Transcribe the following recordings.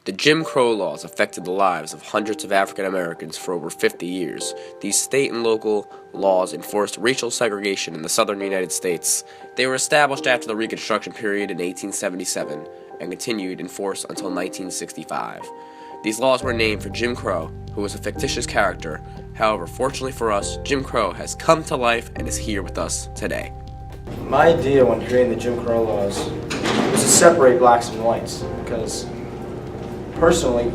The Jim Crow laws affected the lives of hundreds of African Americans for over 50 years. These state and local laws enforced racial segregation in the southern United States. They were established after the Reconstruction period in 1877 and continued in force until 1965. These laws were named for Jim Crow, who was a fictitious character. However, fortunately for us, Jim Crow has come to life and is here with us today. My idea when creating the Jim Crow laws was to separate blacks and whites because personally,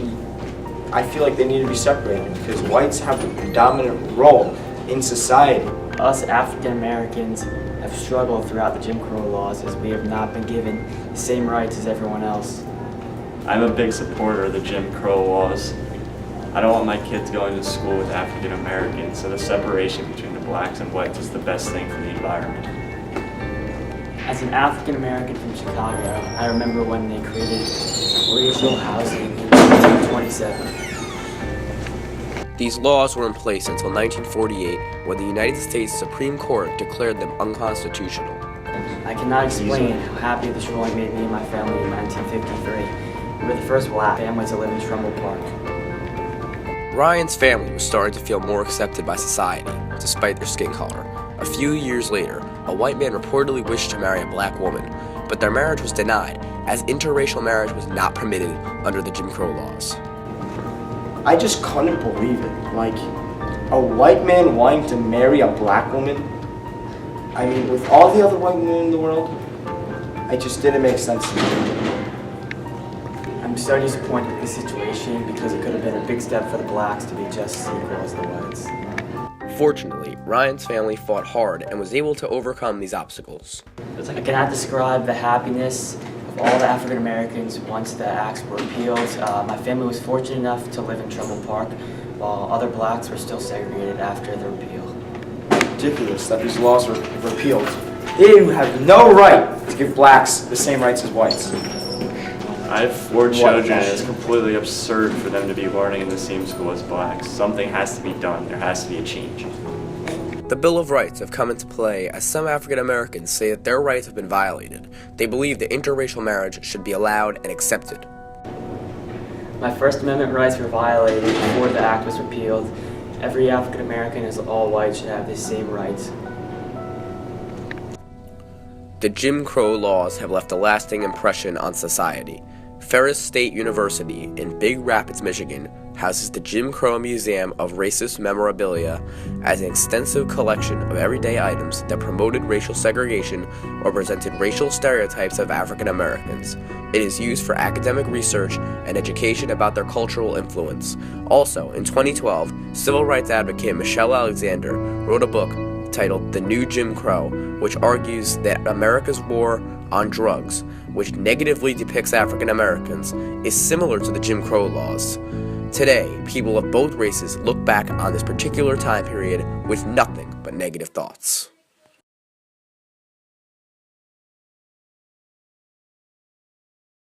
I feel like they need to be separated because whites have the predominant role in society. Us African Americans have struggled throughout the Jim Crow laws as we have not been given the same rights as everyone else. I'm a big supporter of the Jim Crow laws. I don't want my kids going to school with African Americans, so the separation between the blacks and whites is the best thing for the environment. As an African American from Chicago, I remember when they created racial housing in 1927. These laws were in place until 1948, when the United States Supreme Court declared them unconstitutional. I cannot explain how happy this ruling made me and my family in 1953. We were the first black family to live in Trumbull Park. Ryan's family was starting to feel more accepted by society, despite their skin color. A few years later, a white man reportedly wished to marry a black woman, but their marriage was denied, as interracial marriage was not permitted under the Jim Crow laws. I just couldn't believe it. Like, a white man wanting to marry a black woman? I mean, with all the other white women in the world, it just didn't make sense to me. I'm so disappointed with this situation because it could have been a big step for the blacks to be just as equal as the whites. Fortunately, Ryan's family fought hard and was able to overcome these obstacles. I cannot describe the happiness of all the African Americans once the acts were repealed. My family was fortunate enough to live in Trumbull Park, while other blacks were still segregated after the repeal. Ridiculous that these laws were repealed. They have no right to give blacks the same rights as whites. I have 4 children and it's completely absurd for them to be learning in the same school as blacks. Something has to be done. There has to be a change. The Bill of Rights have come into play as some African Americans say that their rights have been violated. They believe that interracial marriage should be allowed and accepted. My First Amendment rights were violated before the act was repealed. Every African American, as all whites, should have the same rights. The Jim Crow laws have left a lasting impression on society. Ferris State University in Big Rapids, Michigan, houses the Jim Crow Museum of Racist Memorabilia as an extensive collection of everyday items that promoted racial segregation or presented racial stereotypes of African Americans. It is used for academic research and education about their cultural influence. Also, in 2012, civil rights advocate Michelle Alexander wrote a book titled The New Jim Crow, which argues that America's war on drugs, which negatively depicts African Americans, is similar to the Jim Crow laws. Today, people of both races look back on this particular time period with nothing but negative thoughts.